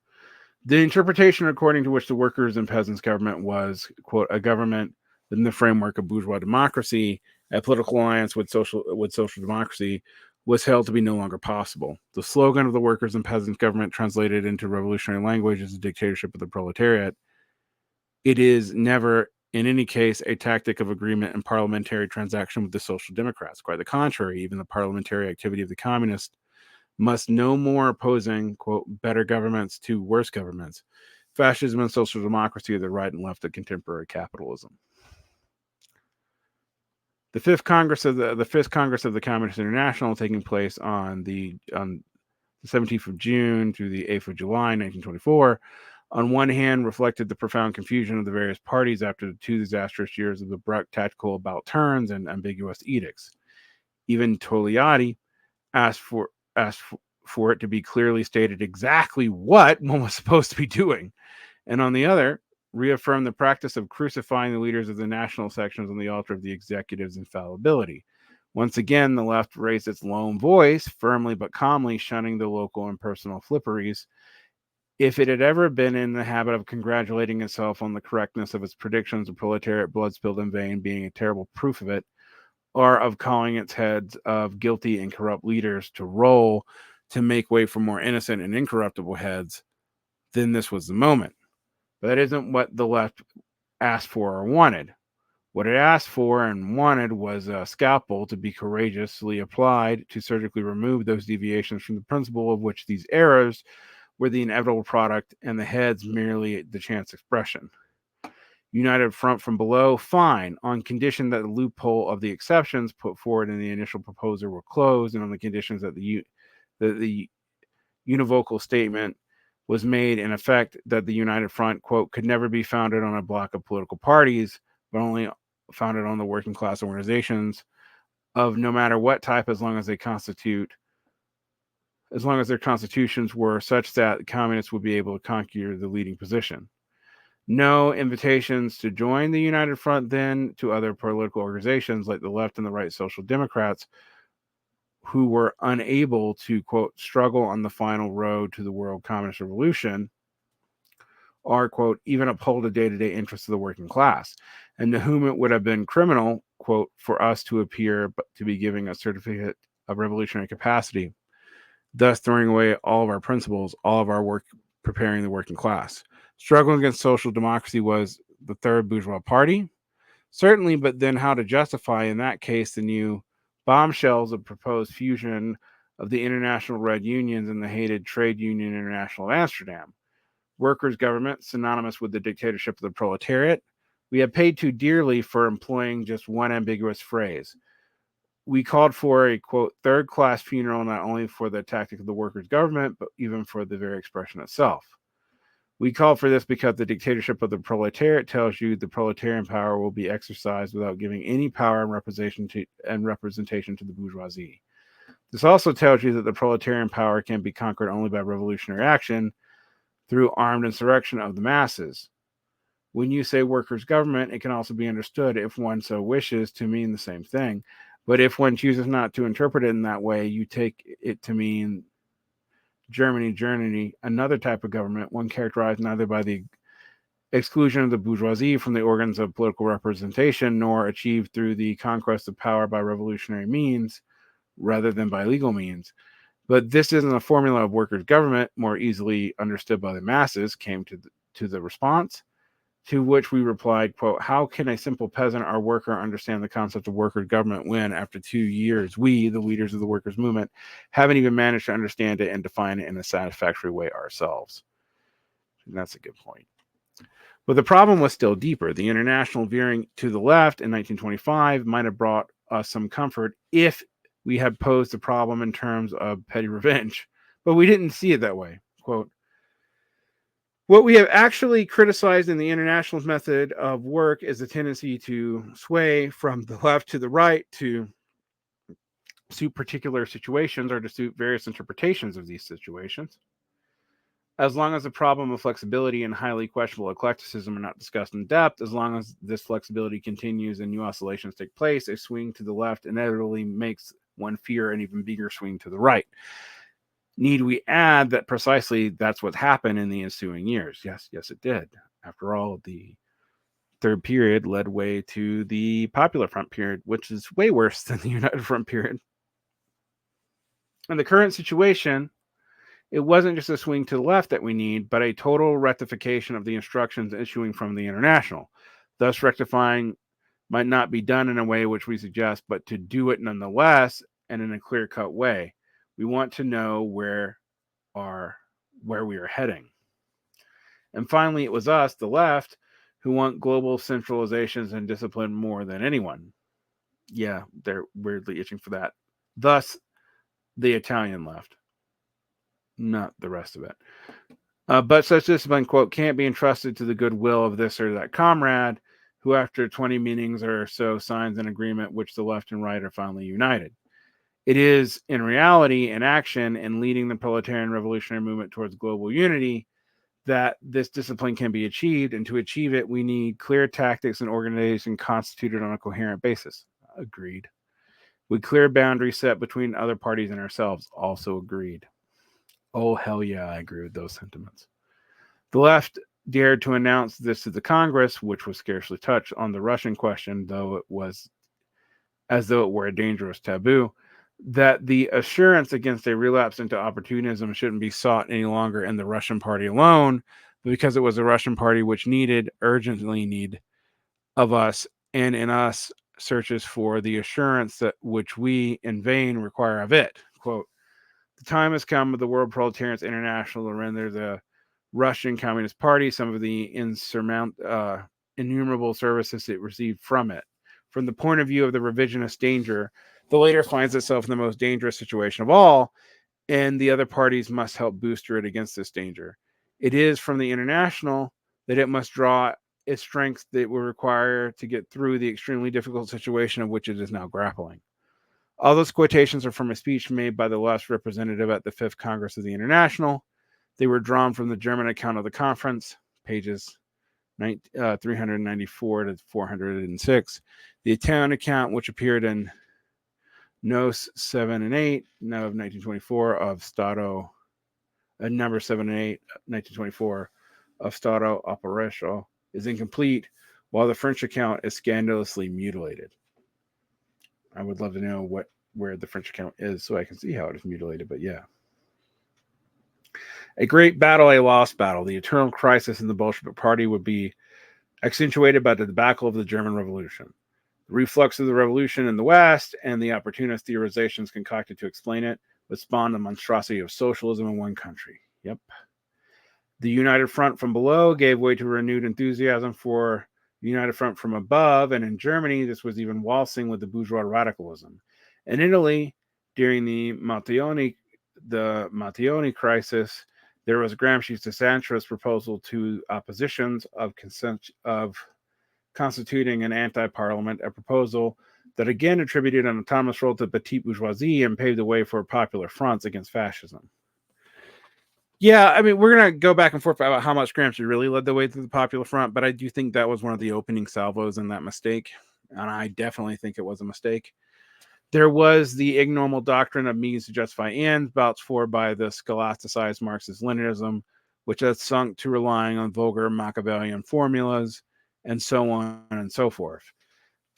The interpretation according to which the workers' and peasants' government was, quote, a government within the framework of bourgeois democracy, a political alliance with social democracy, was held to be no longer possible. The slogan of the workers' and peasants' government, translated into revolutionary language, is the dictatorship of the proletariat. It is never, in any case, a tactic of agreement and parliamentary transaction with the Social Democrats. Quite the contrary, even the parliamentary activity of the communists must no more opposing, quote, better governments to worse governments. Fascism and social democracy are the right and left of contemporary capitalism. The fifth Congress of the Communist International, taking place on the 17th of June to the 8th of July, 1924, on one hand reflected the profound confusion of the various parties after the 2 disastrous years of abrupt tactical about turns and ambiguous edicts. Even Togliatti asked for it to be clearly stated exactly what one was supposed to be doing, and on the other, reaffirmed the practice of crucifying the leaders of the national sections on the altar of the executive's infallibility. Once again, the left raised its lone voice, firmly but calmly, shunning the local and personal flipperies. If it had ever been in the habit of congratulating itself on the correctness of its predictions of proletariat blood spilled in vain being a terrible proof of it, or of calling its heads of guilty and corrupt leaders to roll to make way for more innocent and incorruptible heads, then this was the moment. But that isn't what the left asked for or wanted. What it asked for and wanted was a scalpel to be courageously applied to surgically remove those deviations from the principle of which these errors were the inevitable product and the heads merely the chance expression. United front from below, fine, on condition that the loophole of the exceptions put forward in the initial proposal were closed, and on the conditions that the univocal statement was made in effect that the United Front, quote, could never be founded on a block of political parties, but only founded on the working class organizations of no matter what type, as long as their constitutions were such that communists would be able to conquer the leading position. No invitations to join the United Front then to other political organizations like the left and the right Social Democrats, who were unable to, quote, struggle on the final road to the world communist revolution, or, quote, even uphold the day-to-day interests of the working class, and to whom it would have been criminal, quote, for us to appear but to be giving a certificate of revolutionary capacity, thus throwing away all of our principles, all of our work preparing the working class. Struggling against social democracy was the third bourgeois party, certainly, but then how to justify in that case the new bombshells of proposed fusion of the International Red Unions and the hated Trade Union International of Amsterdam. Workers' government, synonymous with the dictatorship of the proletariat. We have paid too dearly for employing just one ambiguous phrase. We called for a, quote, third-class funeral not only for the tactic of the workers' government, but even for the very expression itself. We called for this because the dictatorship of the proletariat tells you the proletarian power will be exercised without giving any power and representation to the bourgeoisie. This also tells you that the proletarian power can be conquered only by revolutionary action through armed insurrection of the masses. When you say workers' government, it can also be understood, if one so wishes, to mean the same thing. But if one chooses not to interpret it in that way, you take it to mean Germany, another type of government, one characterized neither by the exclusion of the bourgeoisie from the organs of political representation, nor achieved through the conquest of power by revolutionary means, rather than by legal means. But this isn't a formula of workers' government more easily understood by the masses, came to the response, to which we replied, quote, how can a simple peasant or worker understand the concept of workers' government when, after 2 years, we, the leaders of the workers' movement, haven't even managed to understand it and define it in a satisfactory way ourselves? And that's a good point. But the problem was still deeper. The international veering to the left in 1925 might have brought us some comfort if we had posed the problem in terms of petty revenge, but we didn't see it that way. Quote, what we have actually criticized in the international's method of work is the tendency to sway from the left to the right to suit particular situations or to suit various interpretations of these situations. As long as the problem of flexibility and highly questionable eclecticism are not discussed in depth, as long as this flexibility continues and new oscillations take place, a swing to the left inevitably makes one fear an even bigger swing to the right. Need we add that precisely that's what happened in the ensuing years? Yes, it did. After all, the third period led way to the Popular Front period, which is way worse than the United Front period. In the current situation, it wasn't just a swing to the left that we need, but a total rectification of the instructions issuing from the International. Thus, rectifying might not be done in a way which we suggest, but to do it nonetheless and in a clear-cut way. We want to know where we are heading. And finally, it was us, the left, who want global centralizations and discipline more than anyone. Yeah, they're weirdly itching for that. Thus, the Italian left, not the rest of it. But such discipline, quote, can't be entrusted to the goodwill of this or that comrade, who after 20 meetings or so signs an agreement which the left and right are finally united. It is, in reality, in action, and leading the proletarian revolutionary movement towards global unity, that this discipline can be achieved, and to achieve it, we need clear tactics and organization constituted on a coherent basis. Agreed. With clear boundaries set between other parties and ourselves. Also agreed. Oh, hell yeah, I agree with those sentiments. The left dared to announce this to the Congress, which was scarcely touched on the Russian question, though it was as though it were a dangerous taboo, that the assurance against a relapse into opportunism shouldn't be sought any longer in the Russian party alone, but because it was the Russian party which urgently need of us, and in us searches for the assurance that which we in vain require of it. Quote, the time has come of the World Proletarians International to render the Russian Communist Party some of the innumerable services it received from it. From the point of view of the revisionist danger, the later finds itself in the most dangerous situation of all, and the other parties must help booster it against this danger. It is from the International that it must draw its strength that it will require to get through the extremely difficult situation of which it is now grappling. All those quotations are from a speech made by the left's representative at the 5th Congress of the International. They were drawn from the German account of the conference, pages 394 to 406. The Italian account, which appeared in Nos 7 and 8, now of 1924, of Stato, number 7 and 8, 1924, of Stato Operato, is incomplete, while the French account is scandalously mutilated. I would love to know where the French account is so I can see how it is mutilated, but yeah. A great battle, a lost battle. The eternal crisis in the Bolshevik Party would be accentuated by the debacle of the German Revolution. The reflux of the revolution in the West and the opportunist theorizations concocted to explain it would spawn the monstrosity of socialism in one country. Yep. The United Front from below gave way to renewed enthusiasm for the United Front from above, and in Germany, this was even waltzing with the bourgeois radicalism. In Italy, during the Mattioni crisis, there was Gramsci's disastrous proposal to oppositions of constituting an anti-parliament, a proposal that again attributed an autonomous role to the petite bourgeoisie and paved the way for popular fronts against fascism. Yeah, I mean, we're going to go back and forth about how much Gramsci really led the way to the Popular Front, but I do think that was one of the opening salvos in that mistake, and I definitely think it was a mistake. There was the ignoble doctrine of means to justify ends, vouched for by the scholasticized Marxist-Leninism, which has sunk to relying on vulgar Machiavellian formulas, and so on and so forth.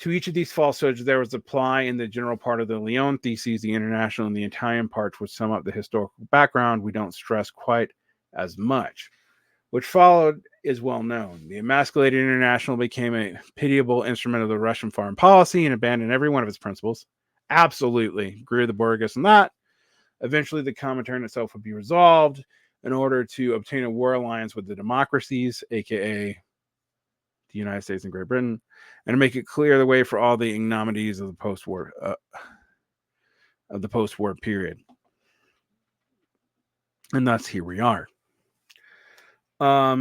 To each of these falsehoods, there was a ply in the general part of the Lyon theses, the international and the Italian parts, which sum up the historical background we don't stress quite as much. Which followed is well known. The emasculated international became a pitiable instrument of the Russian foreign policy and abandoned every one of its principles. Absolutely. Agree with the Bordiga on that. Eventually, the Comintern itself would be resolved in order to obtain a war alliance with the democracies, aka the United States and Great Britain, and to make it clear the way for all the ignominies of the post-war period. And thus here we are. I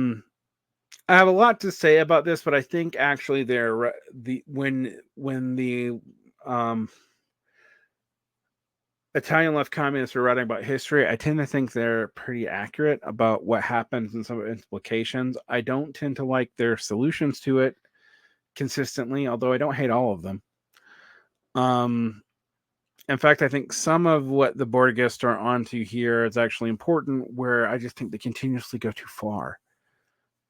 have a lot to say about this, but I think actually when the Italian left communists are writing about history, I tend to think they're pretty accurate about what happens and some of its implications. I don't tend to like their solutions to it consistently, although I don't hate all of them. In fact, I think some of what the Bordigists are onto here is actually important, where I just think they continuously go too far.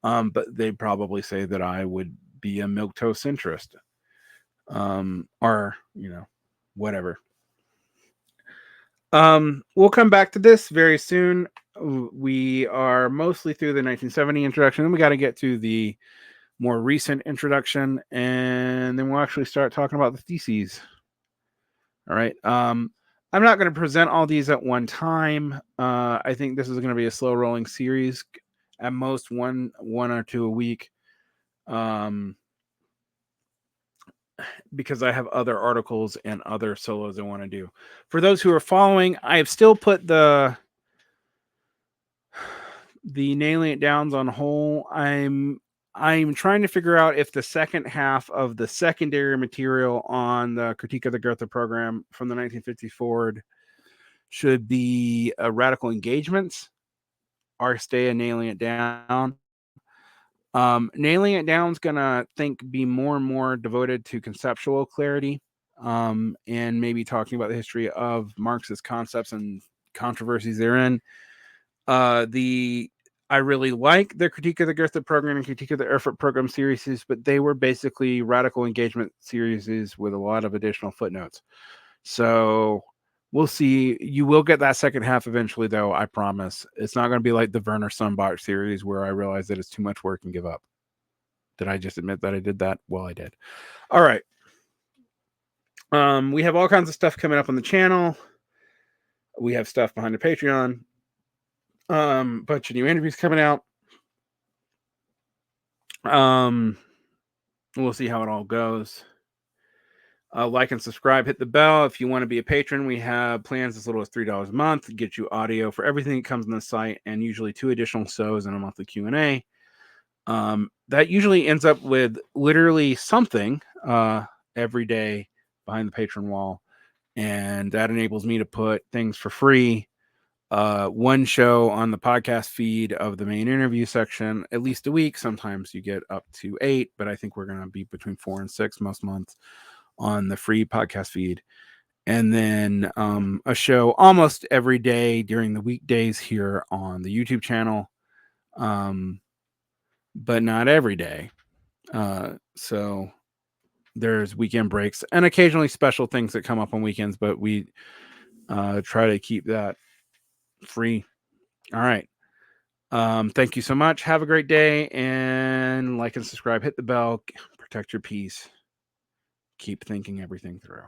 But they probably say that I would be a milquetoast centrist. Or, whatever. We'll come back to this very soon. We are mostly through the 1970 introduction, and we got to get to the more recent introduction, and then we'll actually start talking about the theses. All right. I'm not going to present all these at one time. I think this is going to be a slow rolling series, at most one or two a week. Because I have other articles and other solos I want to do. For those who are following, I have still put the nailing it downs on hold. I'm trying to figure out if the second half of the secondary material on the critique of the Goethe program from the 1950s forward should be radical engagements or stay a nailing it down. Nailing it down is gonna be more and more devoted to conceptual clarity, and maybe talking about the history of Marxist concepts and controversies therein. I really like the critique of the Goethe program and critique of the Erfurt program series, but they were basically radical engagement series with a lot of additional footnotes. So we'll see. You will get that second half eventually, though, I promise. It's not going to be like the Werner Sundbach series where I realize that it's too much work and give up. Did I just admit that I did that? Well, I did. All right. We have all kinds of stuff coming up on the channel. We have stuff behind the Patreon. Bunch of new interviews coming out. We'll see how it all goes. Like and subscribe, hit the bell. If you want to be a patron, we have plans as little as $3 a month, get you audio for everything that comes on the site, and usually 2 additional shows and a monthly Q&A. That usually ends up with literally something every day behind the patron wall, and that enables me to put things for free. One show on the podcast feed of the main interview section at least a week. Sometimes you get up to 8, but I think we're going to be between 4 and 6 most months on the free podcast feed. And then a show almost every day during the weekdays here on the YouTube channel, but not every day. So there's weekend breaks and occasionally special things that come up on weekends, but we try to keep that free. All right. Thank you so much. Have a great day, and like and subscribe, hit the bell, protect your peace, keep thinking everything through.